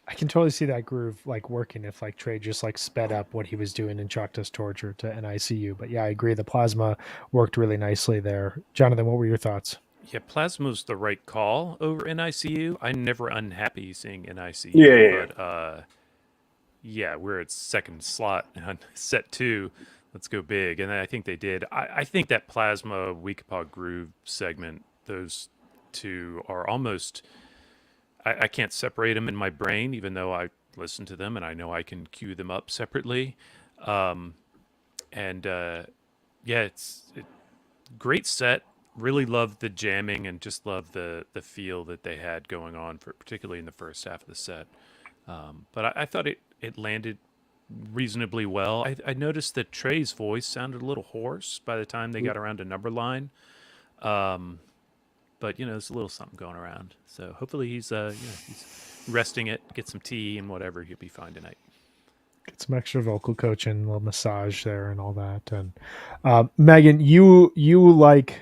I can totally see that groove like working if like Trey just like sped up what he was doing in Chalk Dust Torture to NICU. But yeah, I agree. The Plasma worked really nicely there. Jonathan, what were your thoughts? Yeah, Plasma's the right call over NICU. I'm never unhappy seeing NICU. Yeah. But yeah, we're at second slot on set 2. Let's go big. And I think they did. I think that Plasma Weekapog groove segment, those two are almost, I can't separate them in my brain, even though I listen to them, and I know I can queue them up separately. Um, and yeah, it's great set. Really loved the jamming and just loved the feel that they had going on, for particularly in the first half of the set. But I thought it landed reasonably well. I noticed that Trey's voice sounded a little hoarse by the time they got around to Numberline. But there's a little something going around. So hopefully he's resting it, get some tea and whatever. He'll be fine tonight. Get some extra vocal coaching, a little massage there, and all that. And Megan, you like,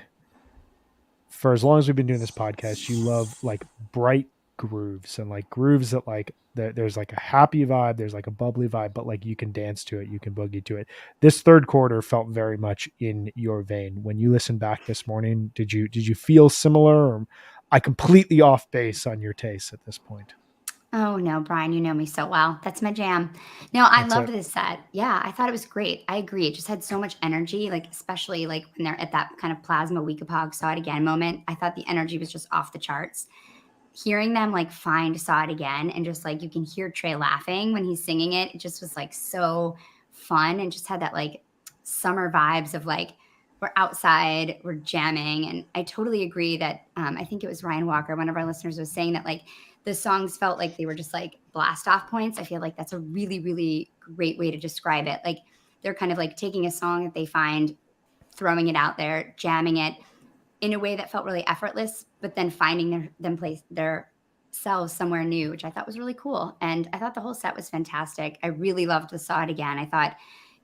for as long as we've been doing this podcast, you love like bright grooves and like grooves that like there's like a happy vibe, there's like a bubbly vibe, but like you can dance to it, you can boogie to it. This third quarter felt very much in your vein. When you listened back this morning, did you feel similar, or I completely off base on your taste at this point? Oh no, Brian, you know me so well. That's my jam. No, I That's loved it. this set. Yeah, I thought it was great. I agree. It just had so much energy, like especially like when they're at that kind of plasma Weekapog saw it again moment. I thought the energy was just off the charts. Hearing them like find saw it again, and just like you can hear Trey laughing when he's singing it. It just was like so fun, and just had that like summer vibes of like we're outside, we're jamming. And I totally agree that I think it was Ryan Walker, one of our listeners, was saying that like the songs felt like they were just like blast off points. I feel like that's a really, really great way to describe it. Like they're kind of like taking a song that they find, throwing it out there, jamming it in a way that felt really effortless, but then finding their selves somewhere new, which I thought was really cool. And I thought the whole set was fantastic. I really loved the Saw It Again. I thought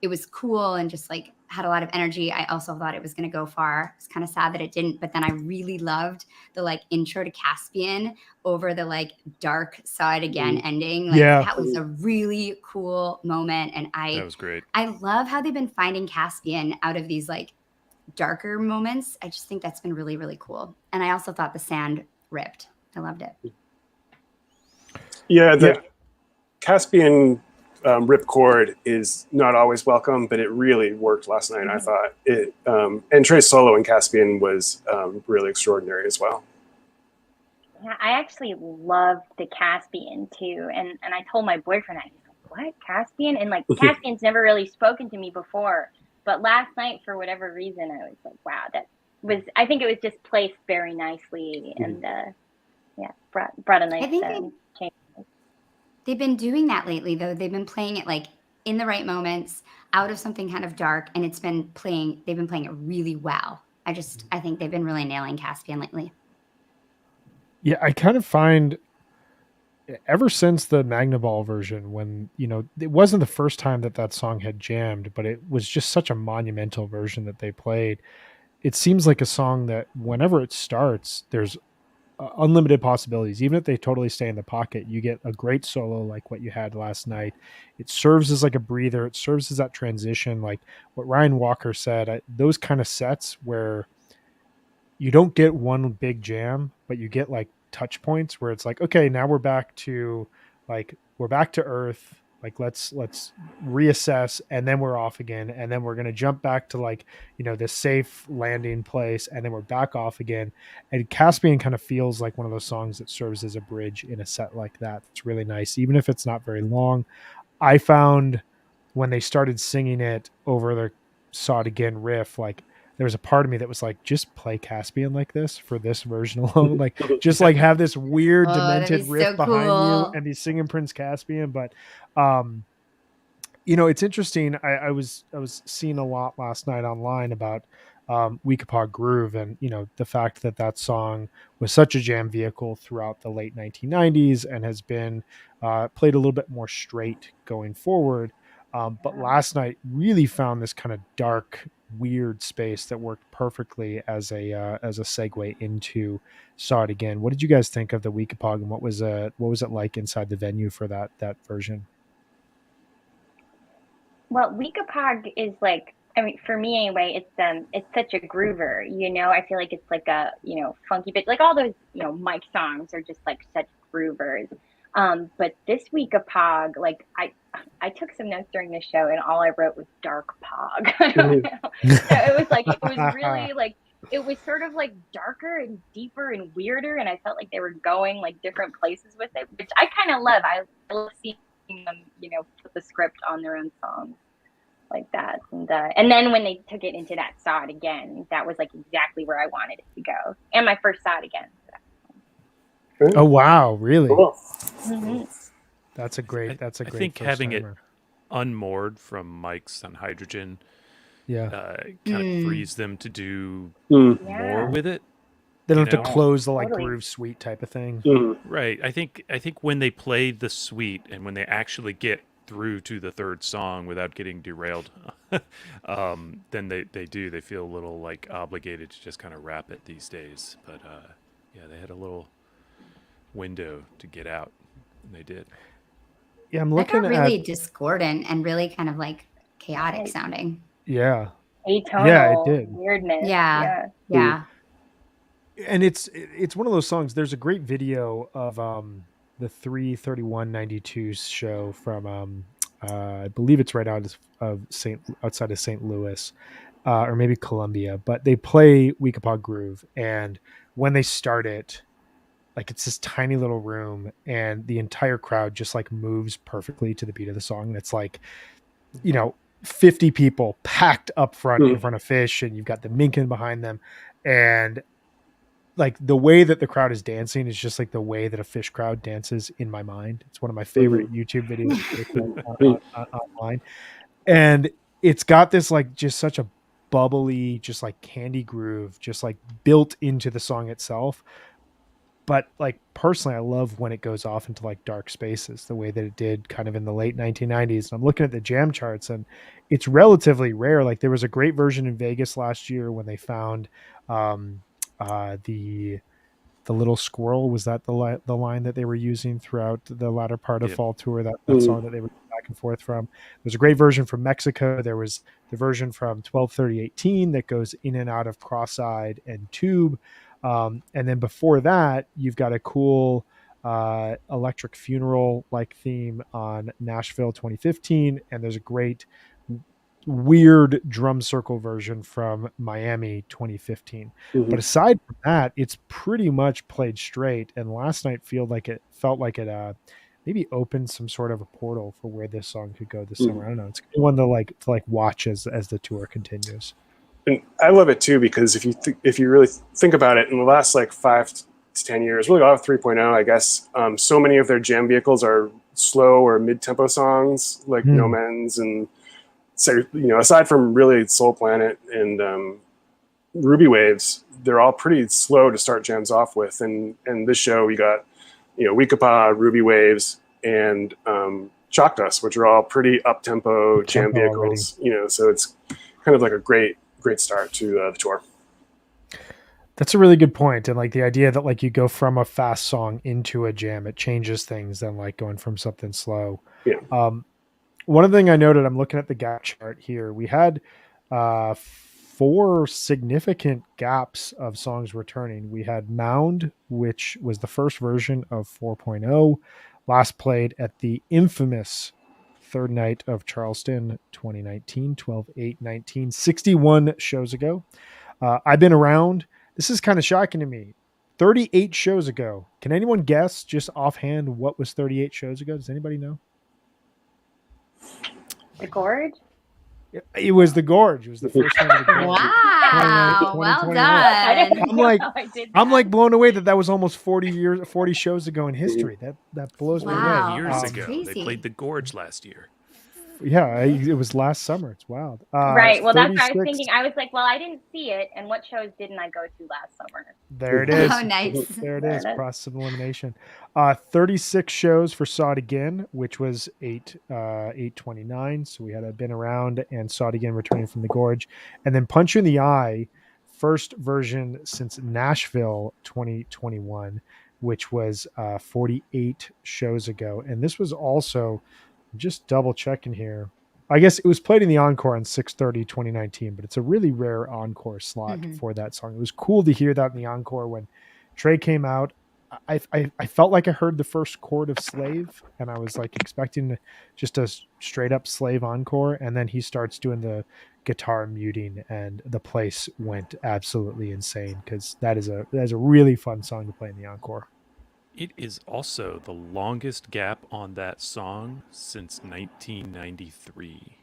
it was cool and just like had a lot of energy. I also thought it was going to go far. It's kind of sad that it didn't, but then I really loved the like intro to Caspian over the like dark Saw It Again ending. Like that was a really cool moment. And That was great. I love how they've been finding Caspian out of these like darker moments. I just think that's been really, really cool. And I also thought the sand ripped. I loved it. Yeah, the Caspian rip chord is not always welcome, but it really worked last night. I thought it, and Trey's solo in Caspian was really extraordinary as well. Yeah, I actually loved the Caspian too, and I told my boyfriend that. He's like, "What, Caspian?" And like Caspian's never really spoken to me before, but last night for whatever reason I was like, "Wow, that was." I think it was just placed very nicely, and yeah, brought a nice change. They've been doing that lately, though. They've been playing it like in the right moments, out of something kind of dark, and they've been playing it really well. I think they've been really nailing Caspian lately. Yeah, I kind of find ever since the Magnaball version, when, it wasn't the first time that song had jammed, but it was just such a monumental version that they played. It seems like a song that whenever it starts, there's unlimited possibilities. Even if they totally stay in the pocket, you get a great solo like what you had last night. It serves as like a breather. It serves as that transition, like what Ryan Walker said. Those kind of sets where you don't get one big jam, but you get like touch points where it's like, okay, now we're back to earth. Like let's reassess, and then we're off again, and then we're going to jump back to like, this safe landing place, and then we're back off again. And Caspian kind of feels like one of those songs that serves as a bridge in a set like that. It's really nice, even if it's not very long. I found when they started singing it over the Saw It Again riff, like there was a part of me that was like, just play Caspian like this for this version alone. Like just like have this weird demented riff behind you and be singing Prince Caspian. But, it's interesting. I was seeing a lot last night online about Weekapog Groove, and, the fact that song was such a jam vehicle throughout the late 1990s and has been played a little bit more straight going forward. But last night really found this kind of dark, weird space that worked perfectly as a segue into Saw It Again. What did you guys think of the Weekapog, and what was it like inside the venue for that version? Well, Weekapog is like, I mean, for me anyway, it's such a groover, I feel like it's like a, funky bit, like all those, Mike songs are just like such groovers. But this Weekapog, like I took some notes during the show, and all I wrote was dark pog. I don't know. So it was really like, it was sort of like darker and deeper and weirder. And I felt like they were going like different places with it, which I kind of love. I love seeing them, put the script on their own songs like that. And then when they took it into that Saw It Again, that was like exactly where I wanted it to go. And my first Saw It Again. Oh wow, really? Cool. Mm-hmm. That's a great. I think having it unmoored from mics on hydrogen, kind of frees them to do more with it. They don't have to close the groove suite type of thing. Right. I think when they play the suite and when they actually get through to the third song without getting derailed, then they feel a little like obligated to just kind of wrap it these days. But they had a little window to get out, and they did. Yeah, I'm looking at really discordant and really kind of like chaotic sounding. Yeah. Atonal. Yeah, it did. Weirdness. Yeah. And it's one of those songs. There's a great video of the 33192 show from I believe it's right outside of St. Louis, or maybe Columbia, but they play Weekapaug Groove, and when they start it, like it's this tiny little room and the entire crowd just like moves perfectly to the beat of the song. And it's like, 50 people packed up front in front of Fish, and you've got the Minkin behind them. And like the way that the crowd is dancing is just like the way that a Fish crowd dances in my mind. It's one of my favorite YouTube videos online. And it's got this like just such a bubbly, just like candy groove, just like built into the song itself. But like personally, I love when it goes off into like dark spaces, the way that it did kind of in the late 1990s. And I'm looking at the jam charts, and it's relatively rare. Like there was a great version in Vegas last year when they found the little squirrel. Was that the line that they were using throughout the latter part of Fall Tour? That song that they were back and forth from. There's a great version from Mexico. There was the version from 123018 that goes in and out of Cross-Eyed and Tube. And then before that, you've got a cool Electric Funeral like theme on Nashville 2015, and there's a great weird drum circle version from Miami 2015. But aside from that, it's pretty much played straight. And last night felt like it maybe opened some sort of a portal for where this song could go this summer. I don't know. It's one to watch as the tour continues. And I love it too, because if you really think about it, in the last like 5 to 10 years, really all of 3.0, I guess, so many of their jam vehicles are slow or mid-tempo songs like No Men's, and so aside from really Soul Planet and Ruby Waves, they're all pretty slow to start jams off with. And this show we got Weekapaug, Ruby Waves, and Chalk Dust, which are all pretty up-tempo jam vehicles. So it's kind of like a great start to the tour. That's a really good point. And like the idea that like you go from a fast song into a jam, it changes things than like going from something slow. Yeah. One thing I noted, I'm looking at the gap chart here. We had 4 significant gaps of songs returning. We had Mound, which was the first version of 4.0, last played at the infamous third night of Charleston 2019, 12/8/19, 61 shows ago. I've been around. This is kind of shocking to me. 38 shows ago. Can anyone guess just offhand what was 38 shows ago? Does anybody know? The Gorge? It was the Gorge. It was the first one of the Gorge. Wow. Well done. I'm like blown away that was almost 40 shows ago in history. That blows me Wow. away. Years ago. crazy. They played the Gorge last year. Yeah, it was last summer. It's wild. Right. Well, that's what I 36 was thinking. I was like, well, I didn't see it. And what shows didn't I go to last summer? There it is. Oh, nice. There it is. Process of elimination. 36 shows for Saw It Again, which was 8/29. So we had been around and Saw It Again returning from the Gorge. And then Punch You in the Eye, first version since Nashville 2021, which was 48 shows ago. And this was also, just double checking here, I guess it was played in the encore on 6/30/2019, but it's a really rare encore slot for that song. It was cool to hear that in the encore when Trey came out. I felt like I heard the first chord of Slave, and I was like expecting just a straight up Slave encore, and then he starts doing the guitar muting, and the place went absolutely insane because that is a really fun song to play in the encore. It is also the longest gap on that song since 1993.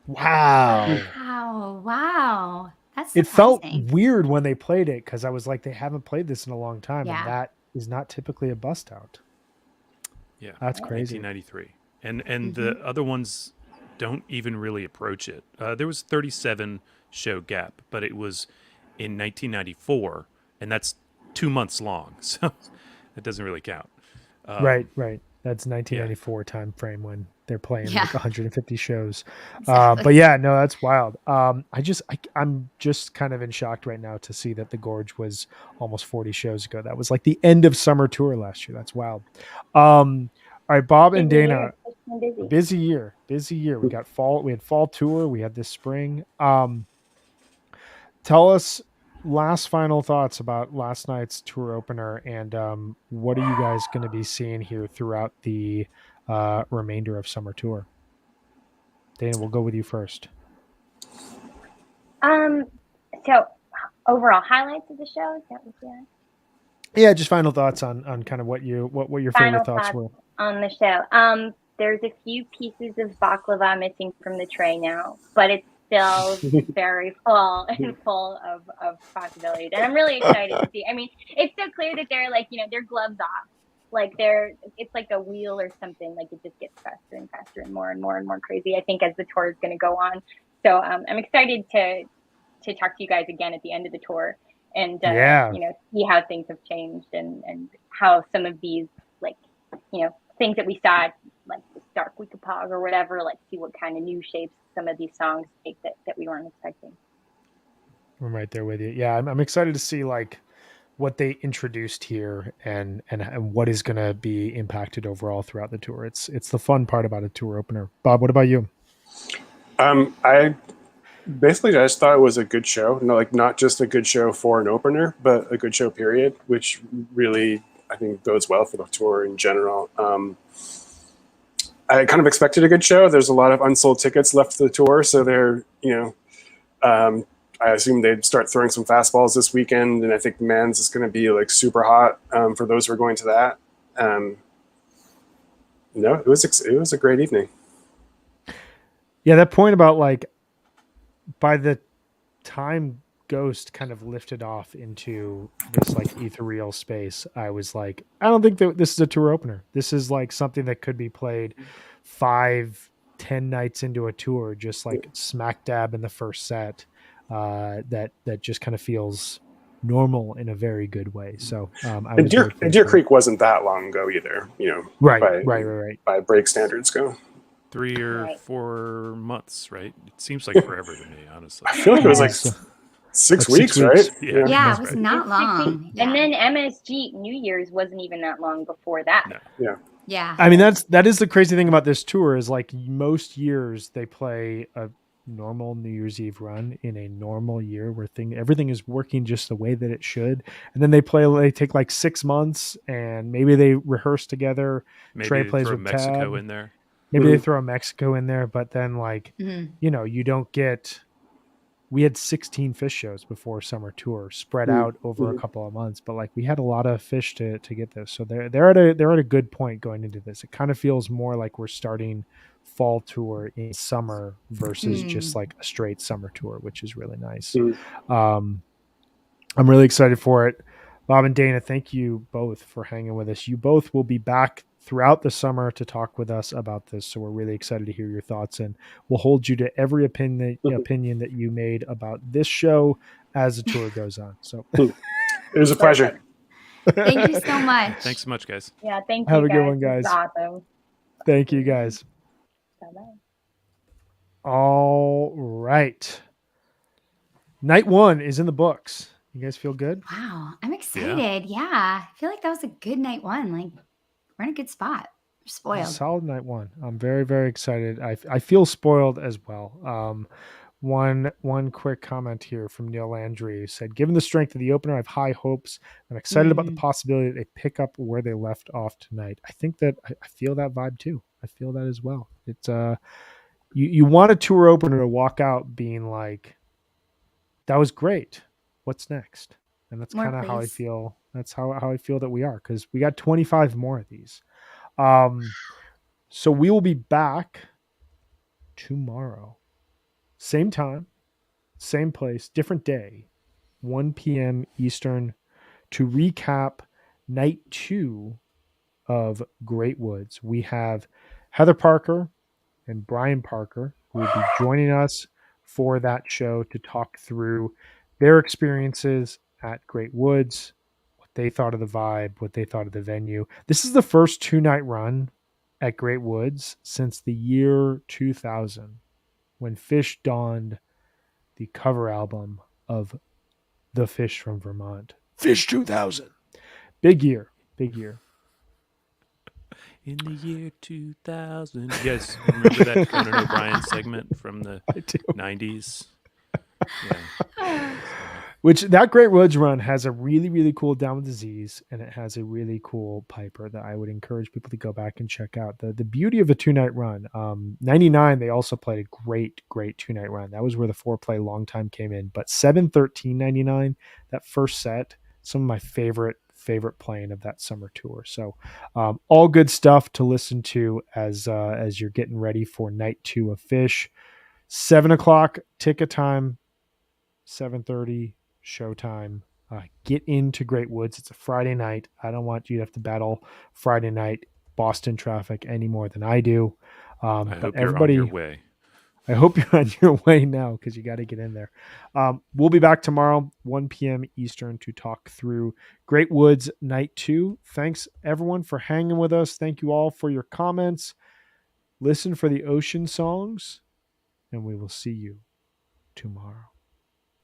Wow. Wow. That's It felt surprising. weird when they played it because I was like, they haven't played this in a long time, and Yeah. that is not typically a bust out. Yeah, That's crazy. 1993, and the other ones don't even really approach it. There was 37 show gap, but it was in 1994, and that's 2 months long, so it doesn't really count. Right. That's Yeah, 1994 time frame when they're playing Yeah. like 150 shows. Exactly. But yeah, no, that's wild. I'm just kind of in shock right now to see that the Gorge was almost 40 shows ago. That was like the end of summer tour last year. That's wild. All right, Bob and Busy Dana, year. It's been busy. busy year. We had fall tour. We had this spring. Tell us last final thoughts about last night's tour opener, and what are you guys going to be seeing here throughout the remainder of summer tour? Dana, we'll go with you first. So overall highlights of the show. Is that what you asked? Yeah, just final thoughts on kind of what your Final favorite thoughts thoughts were. on the show. There's a few pieces of baklava missing from the tray now, but it's still very full and full of possibilities. And I'm really excited to see. I mean, it's so clear that they're like, they're gloves off. Like it's like a wheel or something. Like it just gets faster and faster and more and more and more crazy, I think, as the tour is going to go on. So I'm excited to talk to you guys again at the end of the tour and see how things have changed and how some of these things that we saw like the Stark Weekapog or whatever, like see what kind of new shapes some of these songs take that we weren't expecting. I'm right there with you. Yeah, I'm excited to see like what they introduced here and what is going to be impacted overall throughout the tour. It's the fun part about a tour opener. Bob, what about you? I basically just thought it was a good show. No, like not just a good show for an opener, but a good show period, which really I think bodes well for the tour in general. I kind of expected a good show. There's a lot of unsold tickets left for the tour, so they're I assume they'd start throwing some fastballs this weekend, and I think Mans is going to be like super hot for those who are going to that. It was a great evening. Yeah, that point about like by the time Ghost kind of lifted off into this like ethereal space, I was like, I don't think that this is a tour opener. This is like something that could be played 5-10 nights into a tour, just like smack dab in the first set. That just kind of feels normal in a very good way. So Deer Creek wasn't that long ago either. Right. By break standards go. 3 or 4 months, right? It seems like forever to me, honestly. I feel like it was like 6 weeks, right? Yeah, it was not long. Yeah. And then MSG New Year's wasn't even that long before that. No. Yeah. I mean, that is the crazy thing about this tour is like most years they play a normal New Year's Eve run in a normal year where everything is working just the way that it should, and then they take like 6 months and maybe they rehearse together. Maybe Trey they plays throw with Mexico Tab. in there. Maybe they throw Mexico in there, but then like you don't get. We had 16 fish shows before summer tour spread out over a couple of months, but like we had a lot of fish to get this. So they're at a good point going into this. It kind of feels more like we're starting fall tour in summer versus just like a straight summer tour, which is really nice. I'm really excited for it. Bob and Dana, thank you both for hanging with us. You both will be back throughout the summer to talk with us about this. So we're really excited to hear your thoughts, and we'll hold you to every opinion that you made about this show as the tour goes on. So it was a pleasure. Thank you so much. Thanks so much, guys. Yeah, thank you. Have a guys. good one, guys. This is awesome. Thank you, guys. Bye-bye. All right. Night 1 is in the books. You guys feel good? Wow, I'm excited. Yeah. I feel like that was a good night 1. Like we're in a good spot. We're spoiled. Solid night 1. I'm very, very excited. I feel spoiled as well. One quick comment here from Neil Landry said, given the strength of the opener, I have high hopes. I'm excited about the possibility that they pick up where they left off tonight. I think that I feel that vibe too. I feel that as well. It's you want a tour opener to walk out being like, that was great. What's next? And that's kind of how I feel That's how I feel that we are, because we got 25 more of these. So we will be back tomorrow. Same time, same place, different day, 1 p.m. Eastern, to recap night 2 of Great Woods. We have Heather Parker and Brian Parker who will be joining us for that show to talk through their experiences at Great Woods, what they thought of the vibe, what they thought of the venue. This is the first 2-night run at Great Woods since the year 2000, when Fish donned the cover album of The Fish from Vermont. Fish 2000. Big year. Big year. In the year 2000. You guys remember that Conan O'Brien segment from the I do. 90s? Yeah. Which that Great Woods run has a really, really cool Down with Disease, and it has a really cool Piper that I would encourage people to go back and check out. The beauty of a 2-night run. 99, they also played a great 2-night run. That was where the foreplay long time came in. But 7/13/99, that first set, some of my favorite playing of that summer tour. So all good stuff to listen to as you're getting ready for night 2 of Fish. 7:00 ticket time, 7:30 showtime. Get into Great Woods. It's a Friday night. I don't want you to have to battle Friday night Boston traffic any more than I do. I But hope everybody, you're on your way. I hope you're on your way now, because you got to get in there. We'll be back tomorrow, 1 p.m. Eastern, to talk through Great Woods Night 2. Thanks, everyone, for hanging with us. Thank you all for your comments. Listen for the ocean songs, and we will see you tomorrow.